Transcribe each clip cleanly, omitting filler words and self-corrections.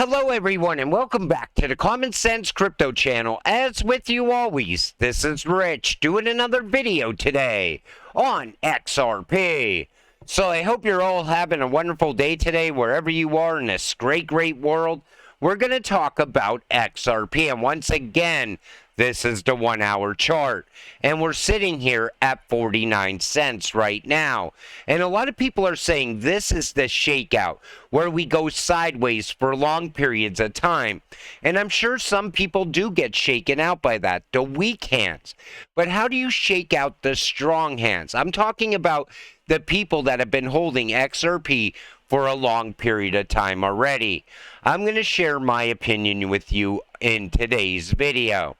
Hello everyone and welcome back to the Common Sense Crypto channel. As with you always, this is Rich doing another video today on XRP. So I hope you're all having a wonderful day today wherever you are in this great world. We're going to talk about XRP, and once again, this is the 1 hour chart, and we're sitting here at 49 cents right now. And a lot of people are saying this is the shakeout, where we go sideways for long periods of time. And I'm sure some people do get shaken out by that, the weak hands. But how do you shake out the strong hands? I'm talking about the people that have been holding XRP for a long period of time already. I'm going to share my opinion with you in today's video.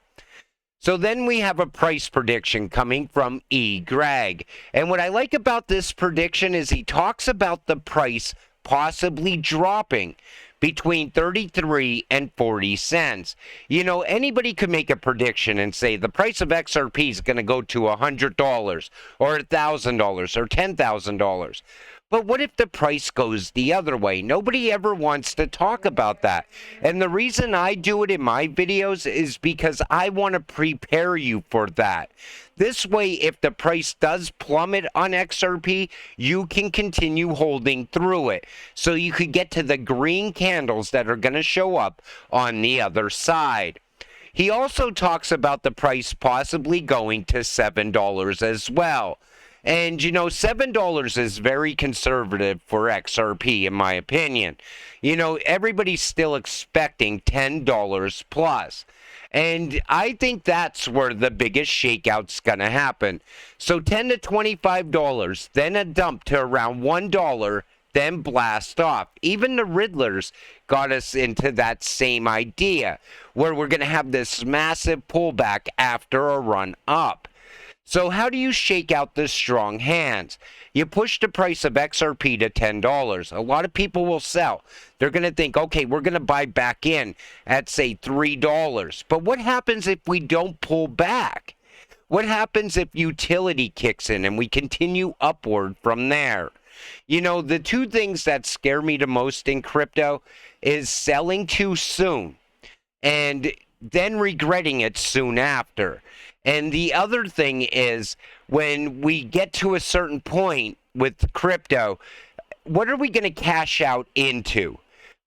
So then we have a price prediction coming from E. Greg. And what I like about this prediction is he talks about the price possibly dropping between 33 and 40 cents. You know, anybody could make a prediction and say the price of XRP is going to go to $100 or $1,000 or $10,000. But what if the price goes the other way? Nobody ever wants to talk about that. And the reason I do it in my videos is because I want to prepare you for that. This way, if the price does plummet on XRP, you can continue holding through it. So you could get to the green candles that are going to show up on the other side. He also talks about the price possibly going to $7 as well. And, you know, $7 is very conservative for XRP, in my opinion. You know, everybody's still expecting $10 plus. And I think that's where the biggest shakeout's going to happen. So $10 to $25, then a dump to around $1, then blast off. Even the Riddlers got us into that same idea, where we're going to have this massive pullback after a run up. So how do you shake out the strong hands? You push the price of XRP to $10. A lot of people will sell. They're going to think, okay, we're going to buy back in at, say, $3. But what happens if we don't pull back? What happens if utility kicks in and we continue upward from there? You know, the two things that scare me the most in crypto is selling too soon and then regretting it soon after. And the other thing is, when we get to a certain point with crypto, what are we going to cash out into?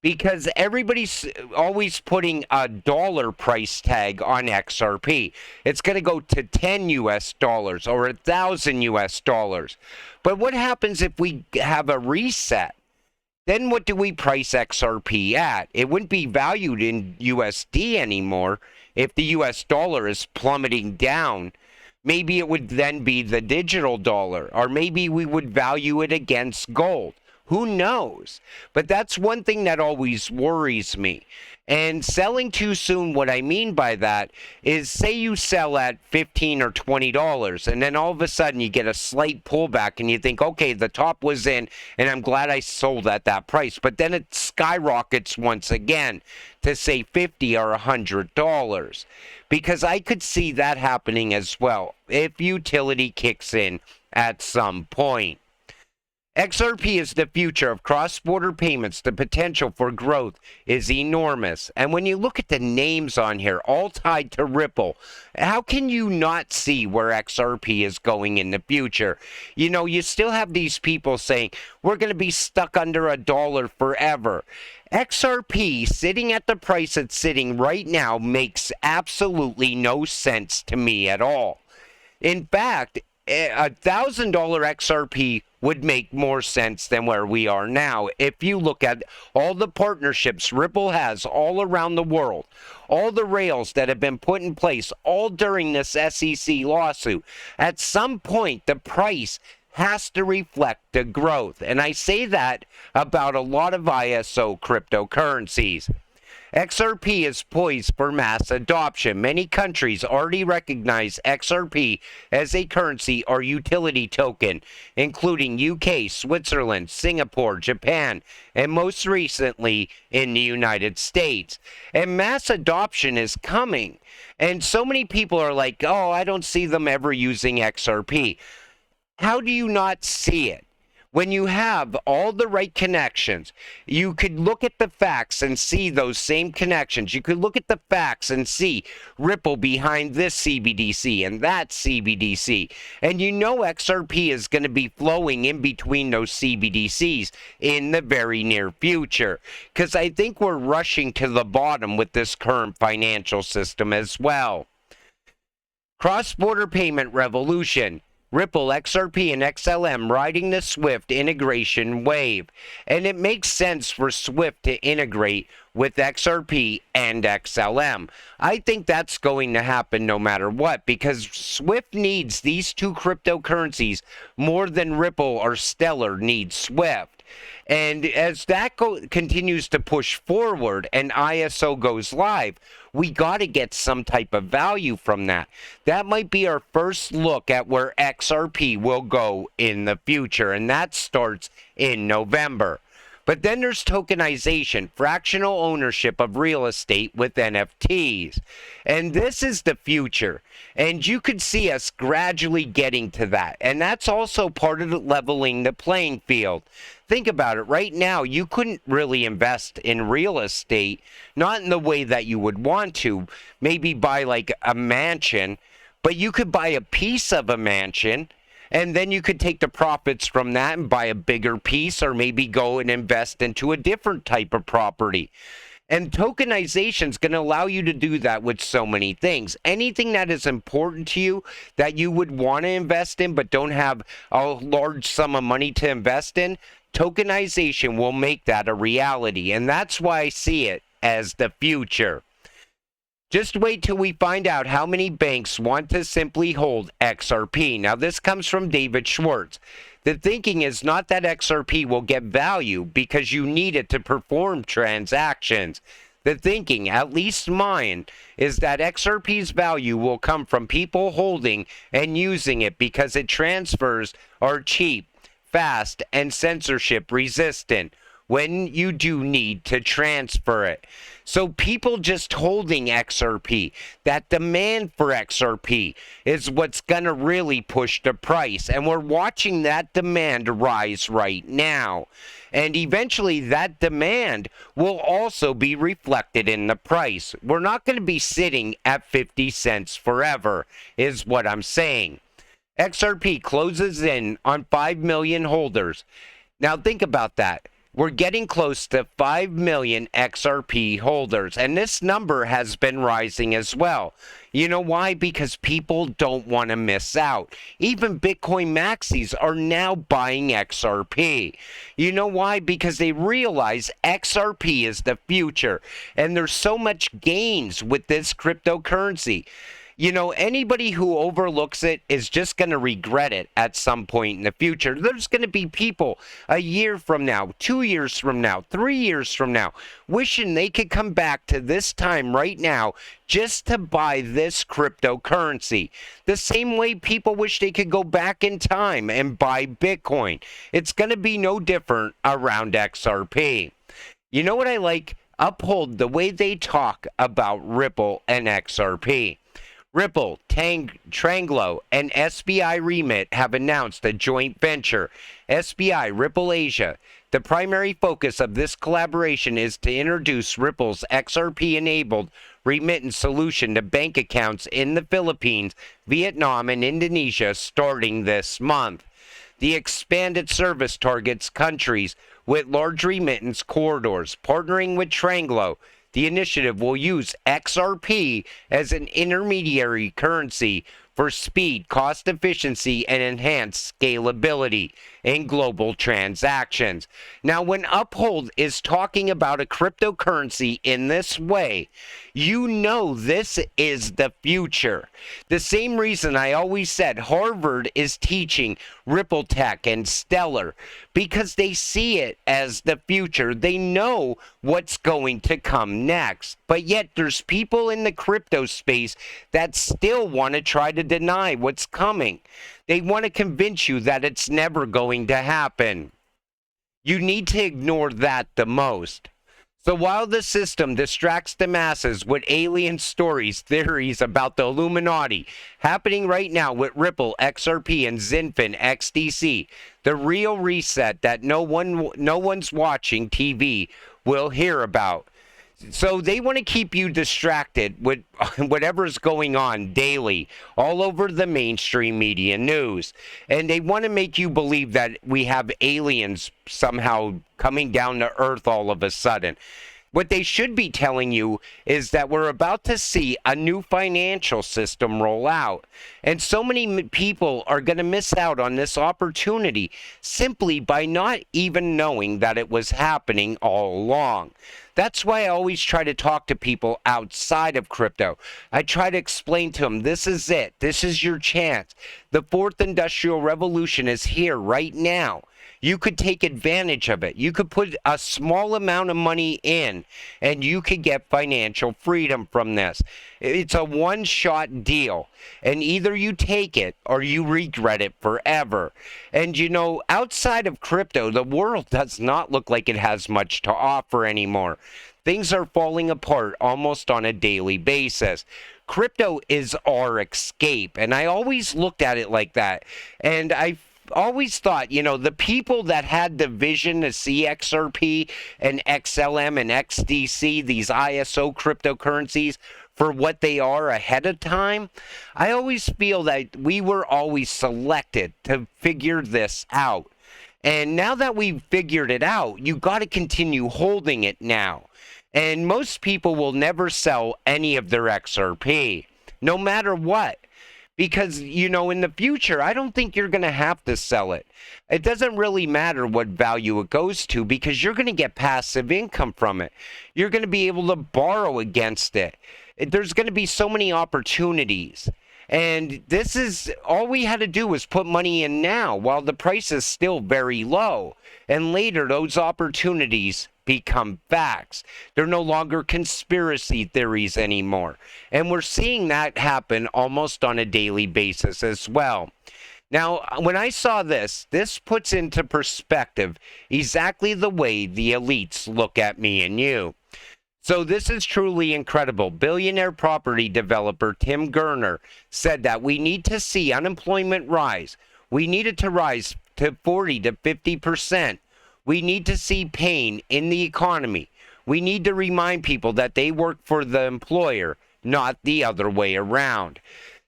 Because everybody's always putting a dollar price tag on XRP. It's going to go to 10 US dollars or 1,000 US dollars. But what happens if we have a reset? Then what do we price XRP at? It wouldn't be valued in USD anymore. If the US dollar is plummeting down, maybe it would then be the digital dollar, or maybe we would value it against gold. Who knows? But that's one thing that always worries me. And selling too soon, what I mean by that is, say you sell at $15 or $20, and then all of a sudden you get a slight pullback and you think, okay, the top was in, and I'm glad I sold at that price. But then it skyrockets once again to, say, $50 or $100. Because I could see that happening as well if utility kicks in at some point. XRP is the future of cross-border payments. The potential for growth is enormous. And when you look at the names on here, all tied to Ripple, how can you not see where XRP is going in the future? You know, you still have these people saying, we're going to be stuck under $1 forever. XRP, sitting at the price it's sitting right now, makes absolutely no sense to me at all. In fact, $1,000 XRP would make more sense than where we are now. If you look at all the partnerships Ripple has all around the world, all the rails that have been put in place, all during this SEC lawsuit, at some point the price has to reflect the growth. And I say that about a lot of ISO cryptocurrencies. XRP is poised for mass adoption. Many countries already recognize XRP as a currency or utility token, including UK, Switzerland, Singapore, Japan, and most recently in the United States. And mass adoption is coming. And so many people are like, oh, I don't see them ever using XRP. How do you not see it? When you have all the right connections, you could look at the facts and see those same connections. You could look at the facts and see Ripple behind this CBDC and that CBDC. And you know XRP is going to be flowing in between those CBDCs in the very near future. Because I think we're rushing to the bottom with this current financial system as well. Cross-border payment revolution. Ripple, XRP, and XLM riding the Swift integration wave. And it makes sense for Swift to integrate with XRP and XLM. I think that's going to happen no matter what, because Swift needs these two cryptocurrencies more than Ripple or Stellar needs Swift. And as that continues to push forward and ISO goes live, we got to get some type of value from that. That might be our first look at where XRP will go in the future, and that starts in November. But then there's tokenization, fractional ownership of real estate with NFTs. And this is the future. And you could see us gradually getting to that. And that's also part of leveling the playing field. Think about it. Right now, you couldn't really invest in real estate, not in the way that you would want to. Maybe buy like a mansion, but you could buy a piece of a mansion, and then you could take the profits from that and buy a bigger piece, or maybe go and invest into a different type of property. And tokenization is going to allow you to do that with so many things. Anything that is important to you that you would want to invest in but don't have a large sum of money to invest in, tokenization will make that a reality. And that's why I see it as the future. Just wait till we find out how many banks want to simply hold XRP. Now, this comes from David Schwartz. The thinking is not that XRP will get value because you need it to perform transactions. The thinking, at least mine, is that XRP's value will come from people holding and using it because its transfers are cheap, fast, and censorship resistant when you do need to transfer it. So people just holding XRP, that demand for XRP is what's going to really push the price. And we're watching that demand rise right now. And eventually that demand will also be reflected in the price. We're not going to be sitting at 50 cents forever, is what I'm saying. XRP closes in on 5 million holders. Now think about that. We're getting close to 5 million XRP holders, and this number has been rising as well. You know why? Because people don't want to miss out. Even Bitcoin maxis are now buying XRP. You know why? Because they realize XRP is the future, and there's so much gains with this cryptocurrency. You know, anybody who overlooks it is just going to regret it at some point in the future. There's going to be people a year from now, 2 years from now, 3 years from now, wishing they could come back to this time right now just to buy this cryptocurrency. The same way people wish they could go back in time and buy Bitcoin. It's going to be no different around XRP. You know what I like? Uphold the way they talk about Ripple and XRP. Ripple, Tranglo, and SBI Remit have announced a joint venture. SBI Ripple Asia. The primary focus of this collaboration is to introduce Ripple's XRP-enabled remittance solution to bank accounts in the Philippines, Vietnam, and Indonesia starting this month. The expanded service targets countries with large remittance corridors, partnering with Tranglo. The initiative will use XRP as an intermediary currency for speed, cost efficiency, and enhanced scalability in global transactions. Now, when Uphold is talking about a cryptocurrency in this way, you know this is the future. The same reason I always said Harvard is teaching Ripple Tech and Stellar, because they see it as the future. They know what's going to come next. But yet there's people in the crypto space that still want to try to deny what's coming. They want to convince you that it's never going to happen. You need to ignore that the most. So while the system distracts the masses with alien stories, theories about the Illuminati, happening right now with Ripple, XRP, and Zinfin, XDC, the real reset that no one's watching TV will hear about. So they want to keep you distracted with whatever's going on daily all over the mainstream media news. And they want to make you believe that we have aliens somehow coming down to Earth all of a sudden. What they should be telling you is that we're about to see a new financial system roll out. And so many people are going to miss out on this opportunity simply by not even knowing that it was happening all along. That's why I always try to talk to people outside of crypto. I try to explain to them, this is it. This is your chance. The fourth industrial revolution is here right now. You could take advantage of it. You could put a small amount of money in and you could get financial freedom from this. It's a one-shot deal. And either you take it or you regret it forever. And you know, outside of crypto, the world does not look like it has much to offer anymore. Things are falling apart almost on a daily basis. Crypto is our escape. And I always looked at it like that. And I always thought, you know, the people that had the vision to see XRP and XLM and XDC, these ISO cryptocurrencies, for what they are ahead of time, I always feel that we were always selected to figure this out. And now that we've figured it out, you got to continue holding it now. And most people will never sell any of their XRP, no matter what. Because, you know, in the future, I don't think you're going to have to sell it. It doesn't really matter what value it goes to because you're going to get passive income from it. You're going to be able to borrow against it. There's going to be so many opportunities. And this is all we had to do was put money in now while the price is still very low. And later, those opportunities become facts. They're no longer conspiracy theories anymore. And we're seeing that happen almost on a daily basis as well. Now, when I saw this puts into perspective exactly the way the elites look at me and you. So this is truly incredible. Billionaire property developer Tim Gurner said that we need to see unemployment rise. We need it to rise to 40 to 50%. We need to see pain in the economy. We need to remind people that they work for the employer, not the other way around.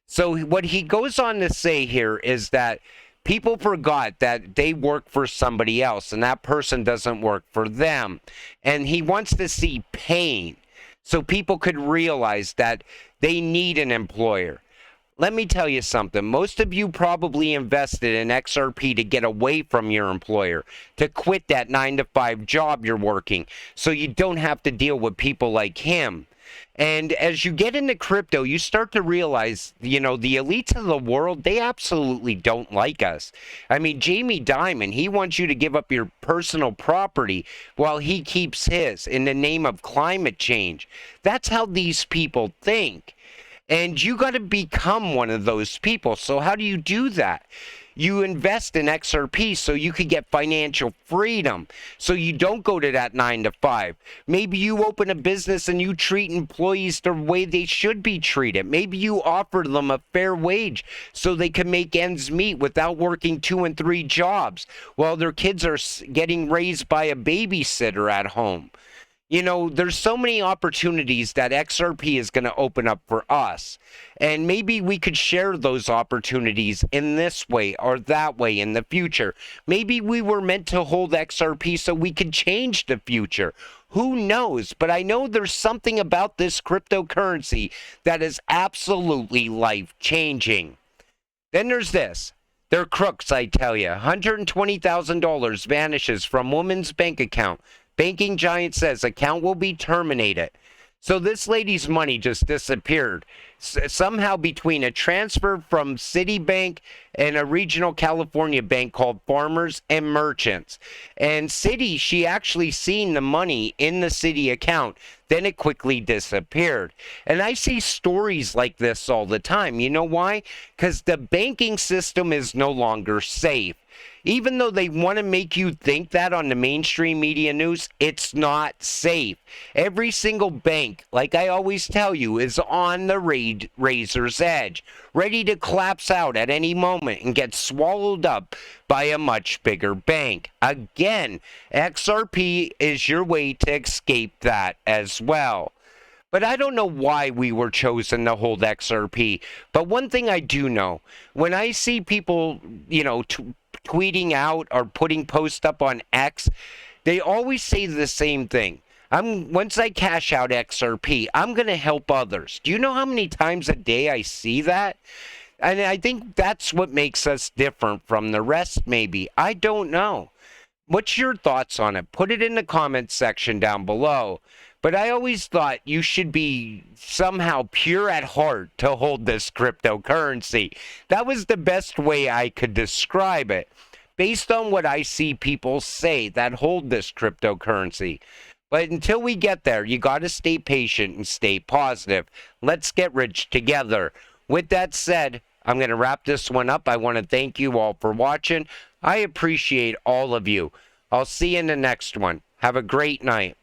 So what he goes on to say here is that people forgot that they work for somebody else and that person doesn't work for them. And he wants to see pain so people could realize that they need an employer. Let me tell you something. Most of you probably invested in XRP to get away from your employer, to quit that 9-to-5 job you're working so you don't have to deal with people like him. And as you get into crypto, you start to realize, you know, the elites of the world, they absolutely don't like us. I mean, Jamie Dimon, he wants you to give up your personal property while he keeps his in the name of climate change. That's how these people think. And you got to become one of those people. So how do you do that? You invest in XRP so you could get financial freedom, so you don't go to that 9-to-5. Maybe you open a business and you treat employees the way they should be treated. Maybe you offer them a fair wage so they can make ends meet without working 2 and 3 jobs while their kids are getting raised by a babysitter at home. You know, there's so many opportunities that XRP is going to open up for us. And maybe we could share those opportunities in this way or that way in the future. Maybe we were meant to hold XRP so we could change the future. Who knows? But I know there's something about this cryptocurrency that is absolutely life-changing. Then there's this. They're crooks, I tell you. $120,000 vanishes from woman's bank account. Banking giant says account will be terminated. So this lady's money just disappeared. Somehow between a transfer from Citibank and a regional California bank called Farmers and Merchants. And Citi, she actually seen the money in the Citi account. Then it quickly disappeared. And I see stories like this all the time. You know why? Because the banking system is no longer safe. Even though they want to make you think that on the mainstream media news, it's not safe. Every single bank, like I always tell you, is on the razor's edge, ready to collapse out at any moment and get swallowed up by a much bigger bank. Again, XRP is your way to escape that as well. But I don't know why we were chosen to hold XRP. But one thing I do know, when I see people, tweeting out or putting posts up on X, they always say the same thing. Once I cash out XRP, I'm going to help others. Do you know how many times a day I see that? And I think that's what makes us different from the rest, maybe. I don't know. What's your thoughts on it? Put it in the comments section down below. But I always thought you should be somehow pure at heart to hold this cryptocurrency. That was the best way I could describe it, based on what I see people say that hold this cryptocurrency. But until we get there, you got to stay patient and stay positive. Let's get rich together. With that said, I'm going to wrap this one up. I want to thank you all for watching. I appreciate all of you. I'll see you in the next one. Have a great night.